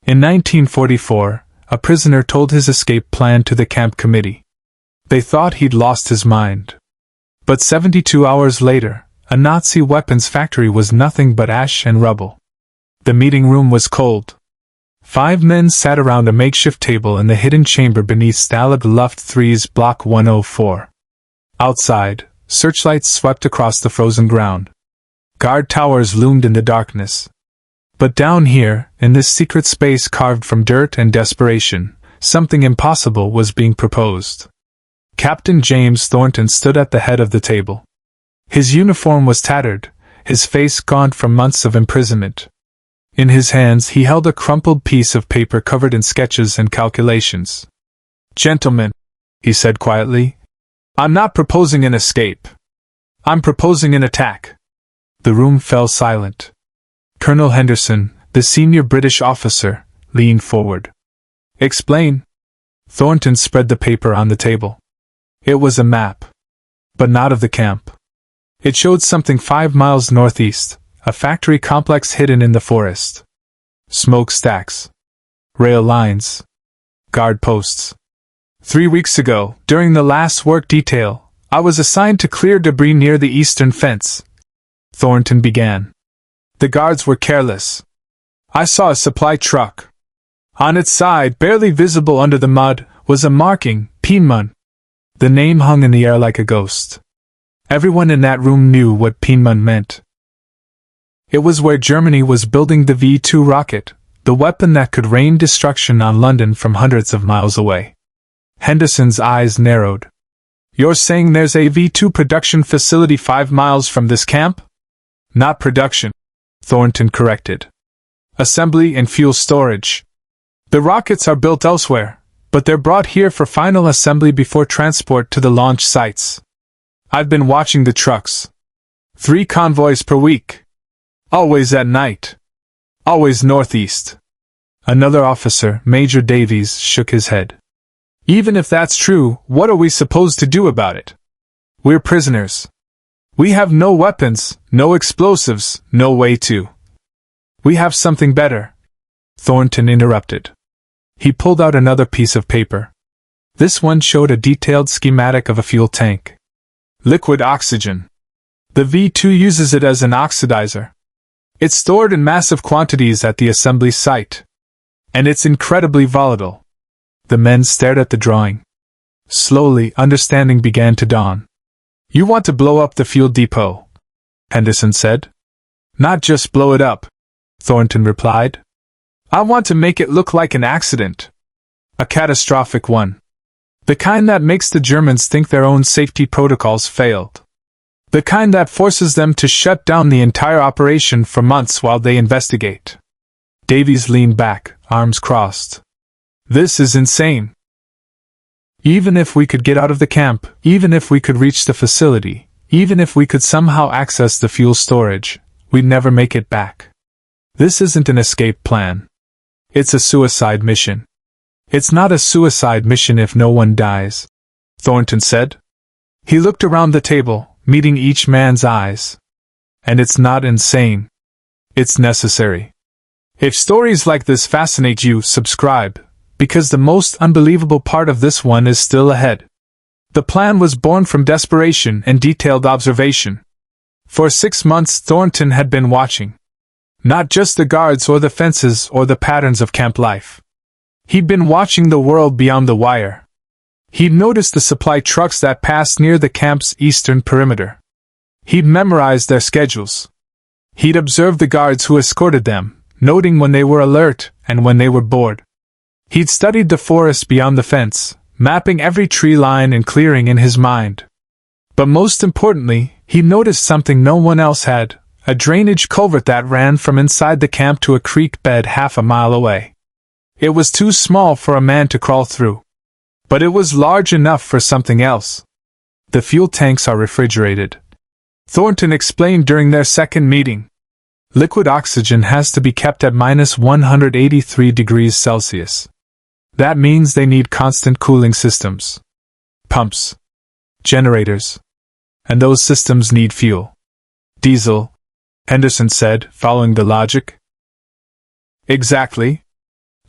In 1944, a prisoner told his escape plan to the camp committee. They thought he'd lost his mind. But 72 hours later, a Nazi weapons factory was nothing but ash and rubble. The meeting room was cold. 5 men sat around a makeshift table in the hidden chamber beneath Stalag Luft 3's Block 104. Outside, searchlights swept across the frozen ground. Guard towers loomed in the darkness. But down here, in this secret space carved from dirt and desperation, something impossible was being proposed. Captain James Thornton stood at the head of the table. His uniform was tattered, his face gaunt from months of imprisonment. In his hands he held a crumpled piece of paper covered in sketches and calculations. "Gentlemen," he said quietly, "I'm not proposing an escape. I'm proposing an attack." The room fell silent. Colonel Henderson, the senior British officer, leaned forward. "Explain." Thornton spread the paper on the table. It was a map. But not of the camp. It showed something 5 miles northeast, a factory complex hidden in the forest. Smokestacks. Rail lines. Guard posts. 3 weeks ago, during the last work detail, I was assigned to clear debris near the eastern fence. Thornton began. The guards were careless. I saw a supply truck. On its side, barely visible under the mud, was a marking, Pienmont. The name hung in the air like a ghost. Everyone in that room knew what Pienmont meant. It was where Germany was building the V-2 rocket, the weapon that could rain destruction on London from hundreds of miles away. Henderson's eyes narrowed. "You're saying there's a V-2 production facility 5 miles from this camp?" "Not production," Thornton corrected. "Assembly and fuel storage. The rockets are built elsewhere, but they're brought here for final assembly before transport to the launch sites. I've been watching the trucks. 3 convoys per week. Always at night. Always northeast." Another officer, Major Davies, shook his head. "Even if that's true, what are we supposed to do about it? We're prisoners. We have no weapons, no explosives, no way to." "We have something better," Thornton interrupted. He pulled out another piece of paper. This one showed a detailed schematic of a fuel tank. Liquid oxygen. The V-2 uses it as an oxidizer. It's stored in massive quantities at the assembly site. And it's incredibly volatile. The men stared at the drawing. Slowly, understanding began to dawn. "You want to blow up the fuel depot," Henderson said. "Not just blow it up," Thornton replied. "I want to make it look like an accident. A catastrophic one. The kind that makes the Germans think their own safety protocols failed. The kind that forces them to shut down the entire operation for months while they investigate." Davies leaned back, arms crossed. "This is insane. Even if we could get out of the camp, even if we could reach the facility, even if we could somehow access the fuel storage, we'd never make it back. This isn't an escape plan. It's a suicide mission." "It's not a suicide mission if no one dies," Thornton said. He looked around the table, meeting each man's eyes. "And it's not insane. It's necessary. If stories like this fascinate you, subscribe, because the most unbelievable part of this one is still ahead." The plan was born from desperation and detailed observation. For 6 months Thornton had been watching. Not just the guards or the fences or the patterns of camp life. He'd been watching the world beyond the wire. He'd noticed the supply trucks that passed near the camp's eastern perimeter. He'd memorized their schedules. He'd observed the guards who escorted them, noting when they were alert and when they were bored. He'd studied the forest beyond the fence, mapping every tree line and clearing in his mind. But most importantly, he noticed something no one else had, a drainage culvert that ran from inside the camp to a creek bed half a mile away. It was too small for a man to crawl through. But it was large enough for something else. "The fuel tanks are refrigerated," Thornton explained during their second meeting. "Liquid oxygen has to be kept at -183 degrees Celsius. That means they need constant cooling systems. Pumps. Generators. And those systems need fuel. Diesel," Henderson said, following the logic. "Exactly,"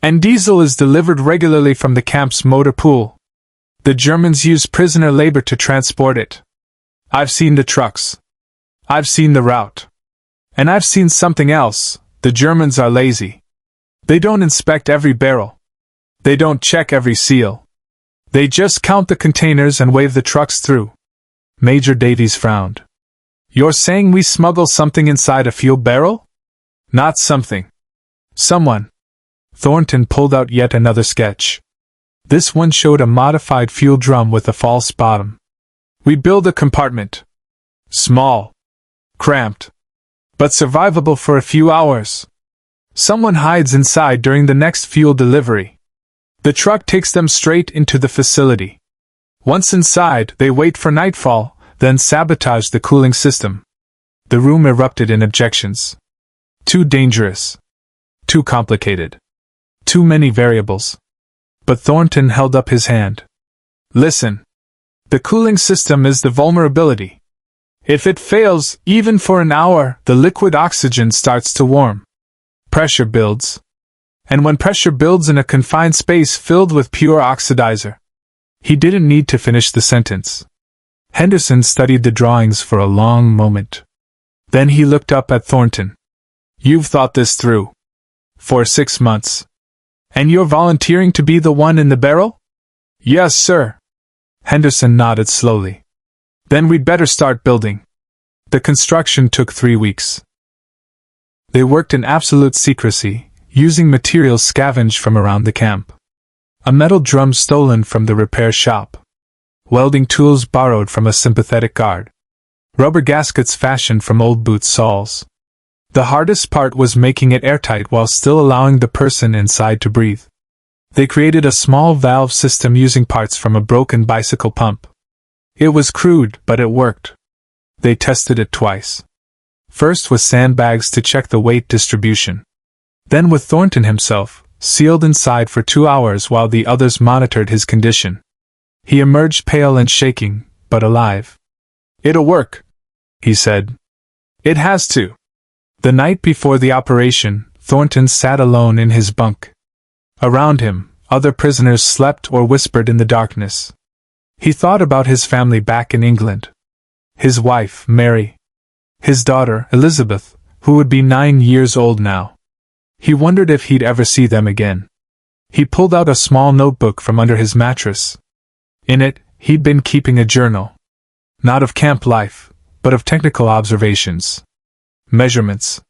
And diesel is delivered regularly from the camp's motor pool. The Germans use prisoner labor to transport it. I've seen the trucks. I've seen the route. And I've seen something else. The Germans are lazy. They don't inspect every barrel. They don't check every seal. They just count the containers and wave the trucks through. Major Davies frowned. You're saying we smuggle something inside a fuel barrel? Not something. Someone. Thornton pulled out yet another sketch. This one showed a modified fuel drum with a false bottom. We build a compartment. Small. Cramped. But survivable for a few hours. Someone hides inside during the next fuel delivery. The truck takes them straight into the facility. Once inside, they wait for nightfall, then sabotage the cooling system. The room erupted in objections. Too dangerous. Too complicated. Too many variables. But Thornton held up his hand. Listen. The cooling system is the vulnerability. If it fails, even for an hour, the liquid oxygen starts to warm. Pressure builds. And when pressure builds in a confined space filled with pure oxidizer. He didn't need to finish the sentence. Henderson studied the drawings for a long moment. Then he looked up at Thornton. You've thought this through. For 6 months. And you're volunteering to be the one in the barrel? Yes, sir. Henderson nodded slowly. Then we'd better start building. The construction took 3 weeks. They worked in absolute secrecy, using materials scavenged from around the camp. A metal drum stolen from the repair shop. Welding tools borrowed from a sympathetic guard. Rubber gaskets fashioned from old boot soles. The hardest part was making it airtight while still allowing the person inside to breathe. They created a small valve system using parts from a broken bicycle pump. It was crude, but it worked. They tested it twice. First with sandbags to check the weight distribution. Then with Thornton himself, sealed inside for 2 hours while the others monitored his condition. He emerged pale and shaking, but alive. It'll work, he said. It has to. The night before the operation, Thornton sat alone in his bunk. Around him, other prisoners slept or whispered in the darkness. He thought about his family back in England. His wife, Mary. His daughter, Elizabeth, who would be 9 years old now. He wondered if he'd ever see them again. He pulled out a small notebook from under his mattress. In it, he'd been keeping a journal. Not of camp life, but of technical observations. Measurements.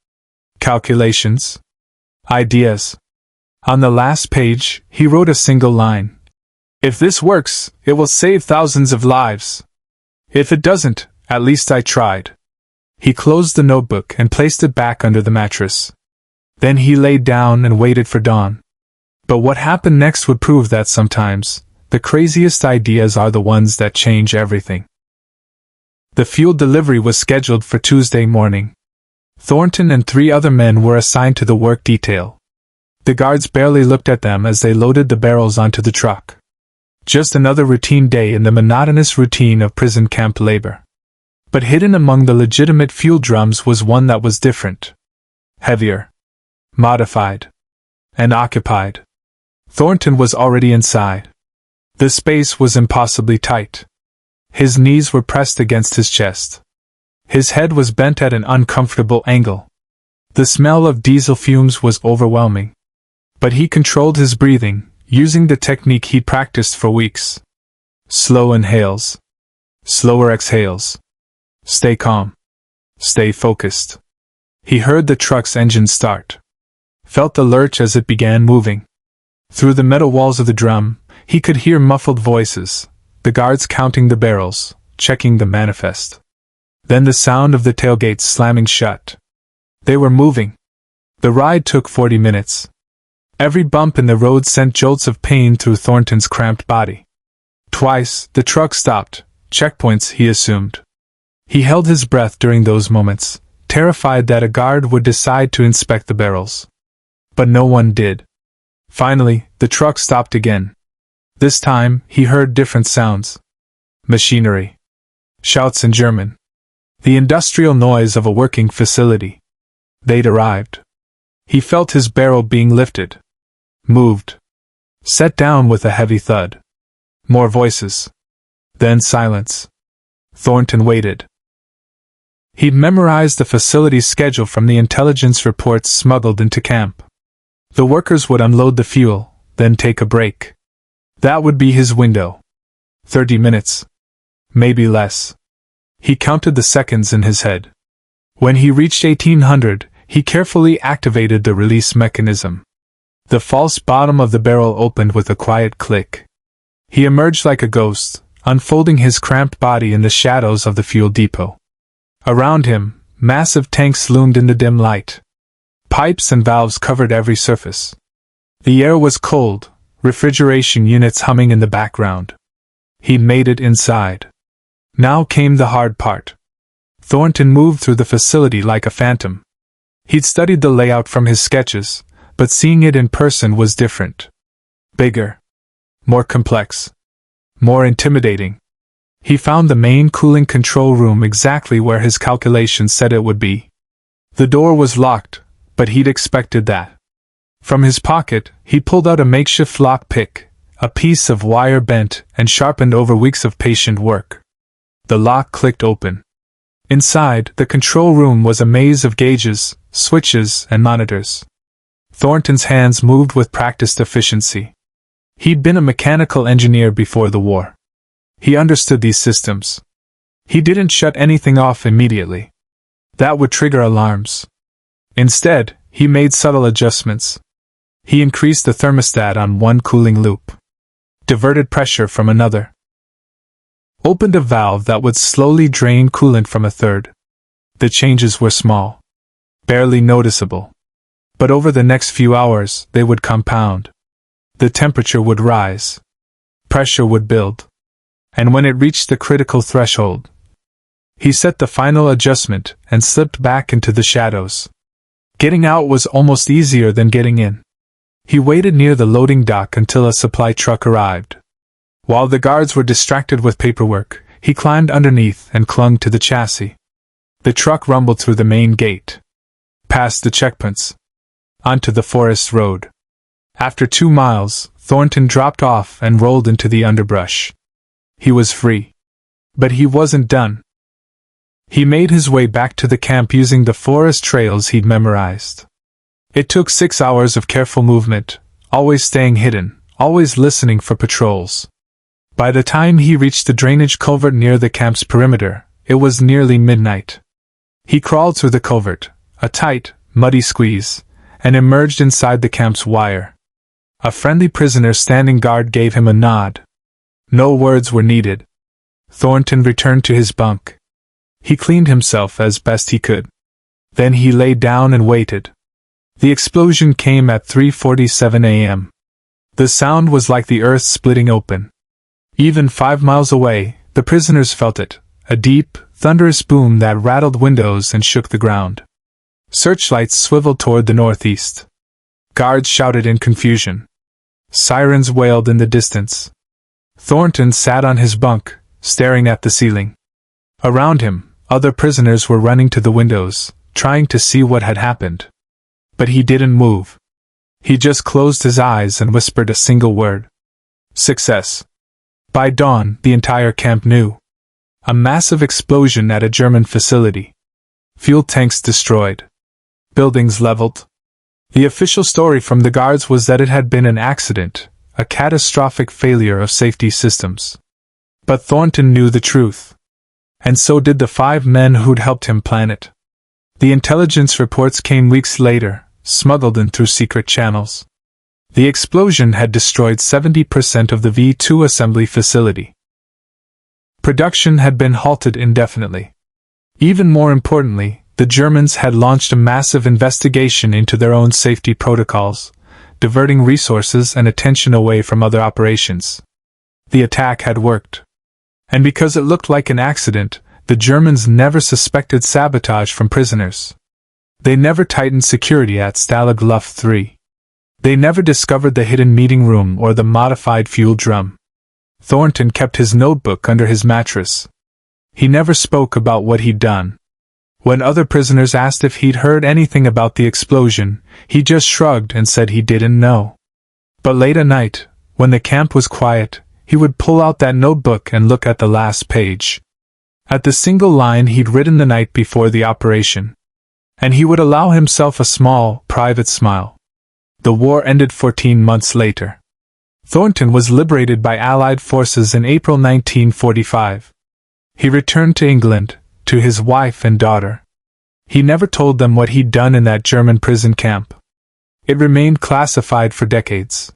Calculations. Ideas. On the last page, he wrote a single line. If this works, it will save thousands of lives. If it doesn't, at least I tried. He closed the notebook and placed it back under the mattress. Then he lay down and waited for dawn. But what happened next would prove that sometimes, the craziest ideas are the ones that change everything. The fuel delivery was scheduled for Tuesday morning. Thornton and 3 other men were assigned to the work detail. The guards barely looked at them as they loaded the barrels onto the truck. Just another routine day in the monotonous routine of prison camp labor. But hidden among the legitimate fuel drums was one that was different. Heavier. Modified. And occupied. Thornton was already inside. The space was impossibly tight. His knees were pressed against his chest. His head was bent at an uncomfortable angle. The smell of diesel fumes was overwhelming. But he controlled his breathing, using the technique he'd practiced for weeks. Slow inhales. Slower exhales. Stay calm. Stay focused. He heard the truck's engine start. Felt the lurch as it began moving. Through the metal walls of the drum, he could hear muffled voices, the guards counting the barrels, checking the manifest. Then the sound of the tailgates slamming shut. They were moving. The ride took 40 minutes. Every bump in the road sent jolts of pain through Thornton's cramped body. Twice, the truck stopped, checkpoints he assumed. He held his breath during those moments, terrified that a guard would decide to inspect the barrels. But no one did. Finally, the truck stopped again. This time, he heard different sounds. Machinery. Shouts in German. The industrial noise of a working facility. They'd arrived. He felt his barrel being lifted. moved. Set down with a heavy thud. More voices. Then silence. Thornton waited. He'd memorized the facility's schedule from the intelligence reports smuggled into camp. The workers would unload the fuel, then take a break. That would be his window. 30 minutes. Maybe less. He counted the seconds in his head. When he reached 1800, he carefully activated the release mechanism. The false bottom of the barrel opened with a quiet click. He emerged like a ghost, unfolding his cramped body in the shadows of the fuel depot. Around him, massive tanks loomed in the dim light. Pipes and valves covered every surface. The air was cold, refrigeration units humming in the background. He'd made it inside. Now came the hard part. Thornton moved through the facility like a phantom. He'd studied the layout from his sketches, but seeing it in person was different. Bigger. More complex. More intimidating. He found the main cooling control room exactly where his calculations said it would be. The door was locked, but he'd expected that. From his pocket, he pulled out a makeshift lock pick, a piece of wire bent and sharpened over weeks of patient work. The lock clicked open. Inside, the control room was a maze of gauges, switches, and monitors. Thornton's hands moved with practiced efficiency. He'd been a mechanical engineer before the war. He understood these systems. He didn't shut anything off immediately. That would trigger alarms. Instead, he made subtle adjustments. He increased the thermostat on one cooling loop. Diverted pressure from another. Opened a valve that would slowly drain coolant from a third. The changes were small. Barely noticeable. But over the next few hours, they would compound. The temperature would rise. Pressure would build. And when it reached the critical threshold, he set the final adjustment and slipped back into the shadows. Getting out was almost easier than getting in. He waited near the loading dock until a supply truck arrived. While the guards were distracted with paperwork, he climbed underneath and clung to the chassis. The truck rumbled through the main gate. Past the checkpoints. Onto the forest road. After 2 miles, Thornton dropped off and rolled into the underbrush. He was free. But he wasn't done. He made his way back to the camp using the forest trails he'd memorized. It took 6 hours of careful movement, always staying hidden, always listening for patrols. By the time he reached the drainage culvert near the camp's perimeter, it was nearly midnight. He crawled through the culvert, a tight, muddy squeeze, and emerged inside the camp's wire. A friendly prisoner standing guard gave him a nod. No words were needed. Thornton returned to his bunk. He cleaned himself as best he could. Then he lay down and waited. The explosion came at 3:47 a.m. The sound was like the earth splitting open. Even 5 miles away, the prisoners felt it, a deep, thunderous boom that rattled windows and shook the ground. Searchlights swiveled toward the northeast. Guards shouted in confusion. Sirens wailed in the distance. Thornton sat on his bunk, staring at the ceiling. Around him, other prisoners were running to the windows, trying to see what had happened. But he didn't move. He just closed his eyes and whispered a single word. Success. By dawn, the entire camp knew. A massive explosion at a German facility. Fuel tanks destroyed. Buildings leveled. The official story from the guards was that it had been an accident, a catastrophic failure of safety systems. But Thornton knew the truth. And so did the 5 men who'd helped him plan it. The intelligence reports came weeks later, smuggled in through secret channels. The explosion had destroyed 70% of the V2 assembly facility. Production had been halted indefinitely. Even more importantly, the Germans had launched a massive investigation into their own safety protocols, diverting resources and attention away from other operations. The attack had worked. And because it looked like an accident, the Germans never suspected sabotage from prisoners. They never tightened security at Stalag Luft 3. They never discovered the hidden meeting room or the modified fuel drum. Thornton kept his notebook under his mattress. He never spoke about what he'd done. When other prisoners asked if he'd heard anything about the explosion, he just shrugged and said he didn't know. But late at night, when the camp was quiet, he would pull out that notebook and look at the last page. At the single line he'd written the night before the operation. And he would allow himself a small, private smile. The war ended 14 months later. Thornton was liberated by Allied forces in April 1945. He returned to England, to his wife and daughter. He never told them what he'd done in that German prison camp. It remained classified for decades.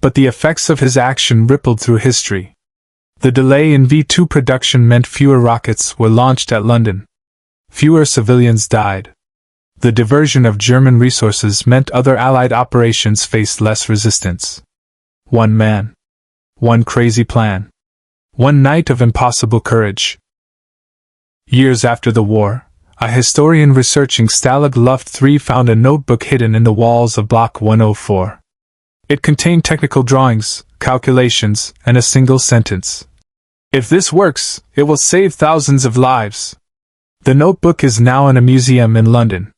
But the effects of his action rippled through history. The delay in V-2 production meant fewer rockets were launched at London. Fewer civilians died. The diversion of German resources meant other Allied operations faced less resistance. One man. One crazy plan. One night of impossible courage. Years after the war, a historian researching Stalag Luft 3 found a notebook hidden in the walls of Block 104. It contained technical drawings, calculations, and a single sentence. "If this works, it will save thousands of lives." The notebook is now in a museum in London.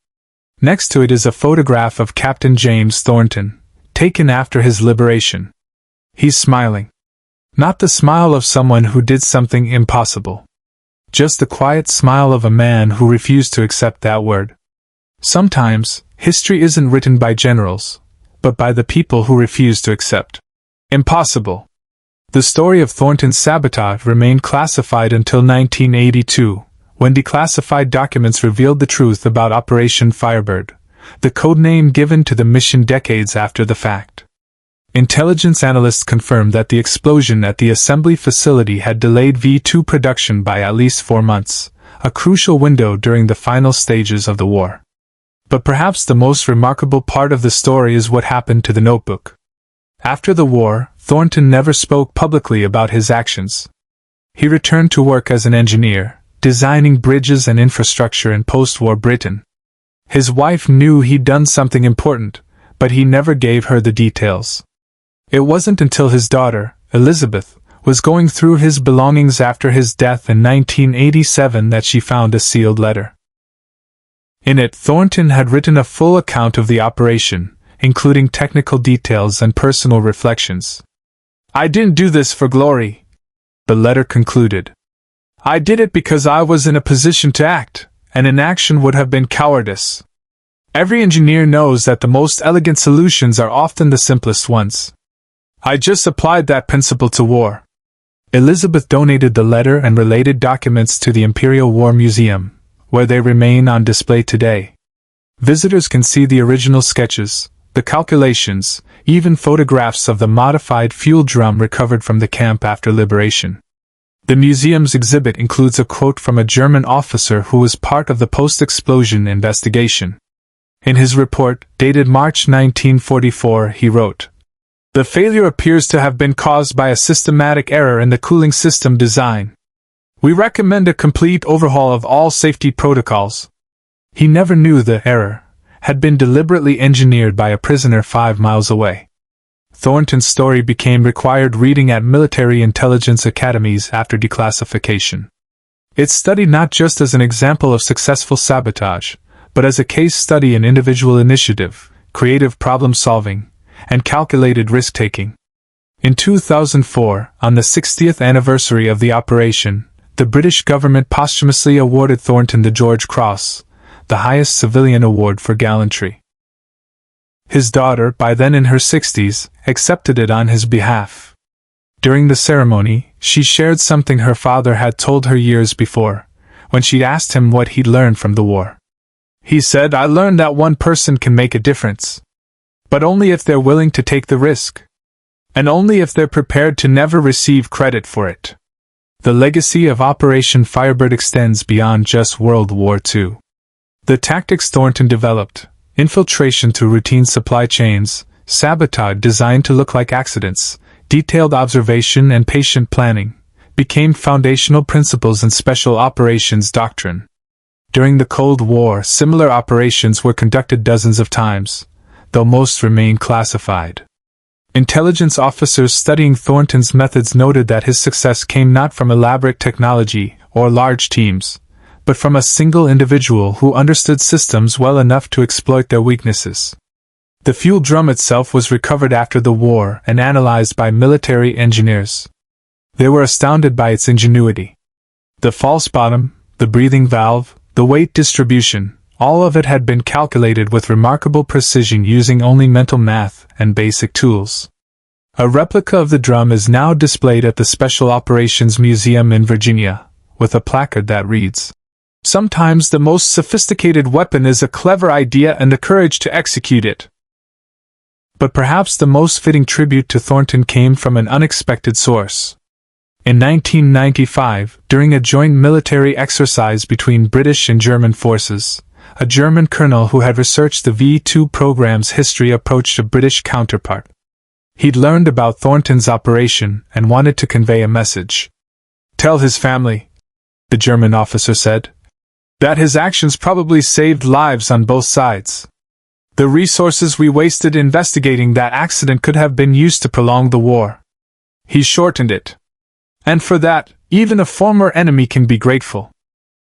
Next to it is a photograph of Captain James Thornton, taken after his liberation. He's smiling. Not the smile of someone who did something impossible. Just the quiet smile of a man who refused to accept that word. Sometimes, history isn't written by generals, but by the people who refuse to accept impossible. The story of Thornton's sabotage remained classified until 1982, when declassified documents revealed the truth about Operation Firebird, the codename given to the mission decades after the fact. Intelligence analysts confirmed that the explosion at the assembly facility had delayed V-2 production by at least 4 months, a crucial window during the final stages of the war. But perhaps the most remarkable part of the story is what happened to the notebook. After the war, Thornton never spoke publicly about his actions. He returned to work as an engineer, designing bridges and infrastructure in post-war Britain. His wife knew he'd done something important, but he never gave her the details. It wasn't until his daughter, Elizabeth, was going through his belongings after his death in 1987 that she found a sealed letter. In it, Thornton had written a full account of the operation, including technical details and personal reflections. "I didn't do this for glory," the letter concluded. "I did it because I was in a position to act, and inaction would have been cowardice. Every engineer knows that the most elegant solutions are often the simplest ones. I just applied that principle to war." Elizabeth donated the letter and related documents to the Imperial War Museum, where they remain on display today. Visitors can see the original sketches, the calculations, even photographs of the modified fuel drum recovered from the camp after liberation. The museum's exhibit includes a quote from a German officer who was part of the post-explosion investigation. In his report, dated March 1944, he wrote, "The failure appears to have been caused by a systematic error in the cooling system design. We recommend a complete overhaul of all safety protocols." He never knew the error had been deliberately engineered by a prisoner 5 miles away. Thornton's story became required reading at military intelligence academies after declassification. It's studied not just as an example of successful sabotage, but as a case study in individual initiative, creative problem-solving, and calculated risk-taking. In 2004, on the 60th anniversary of the operation, the British government posthumously awarded Thornton the George Cross, the highest civilian award for gallantry. His daughter, by then in her 60s, accepted it on his behalf. During the ceremony, she shared something her father had told her years before, when she'd asked him what he'd learned from the war. He said, "I learned that one person can make a difference. But only if they're willing to take the risk. And only if they're prepared to never receive credit for it." The legacy of Operation Firebird extends beyond just World War II. The tactics Thornton developed, infiltration through routine supply chains, sabotage designed to look like accidents, detailed observation and patient planning, became foundational principles in Special Operations doctrine. During the Cold War, similar operations were conducted dozens of times, though most remain classified. Intelligence officers studying Thornton's methods noted that his success came not from elaborate technology or large teams, but from a single individual who understood systems well enough to exploit their weaknesses. The fuel drum itself was recovered after the war and analyzed by military engineers. They were astounded by its ingenuity. The false bottom, the breathing valve, the weight distribution, all of it had been calculated with remarkable precision using only mental math and basic tools. A replica of the drum is now displayed at the Special Operations Museum in Virginia, with a placard that reads, "Sometimes the most sophisticated weapon is a clever idea and the courage to execute it." But perhaps the most fitting tribute to Thornton came from an unexpected source. In 1995, during a joint military exercise between British and German forces, a German colonel who had researched the V-2 program's history approached a British counterpart. He'd learned about Thornton's operation and wanted to convey a message. "Tell his family," the German officer said, "that his actions probably saved lives on both sides. The resources we wasted investigating that accident could have been used to prolong the war. He shortened it. And for that, even a former enemy can be grateful."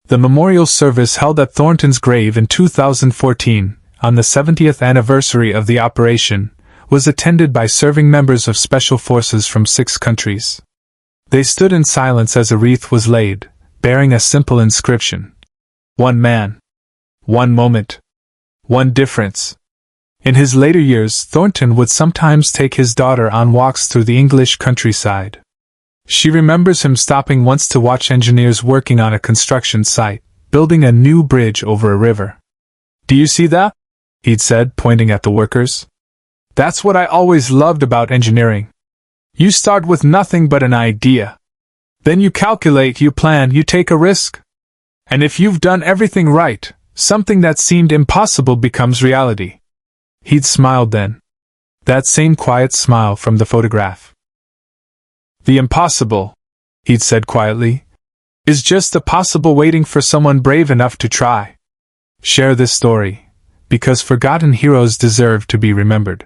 The memorial service held at Thornton's grave in 2014, on the 70th anniversary of the operation, was attended by serving members of special forces from 6 countries. They stood in silence as a wreath was laid, bearing a simple inscription. One man. One moment. One difference. In his later years, Thornton would sometimes take his daughter on walks through the English countryside. She remembers him stopping once to watch engineers working on a construction site, building a new bridge over a river. "Do you see that?" he'd said, pointing at the workers. "That's what I always loved about engineering. You start with nothing but an idea. Then you calculate, you plan, you take a risk. And if you've done everything right, something that seemed impossible becomes reality." He'd smiled then. That same quiet smile from the photograph. "The impossible," he'd said quietly, "is just the possible waiting for someone brave enough to try." Share this story, because forgotten heroes deserve to be remembered.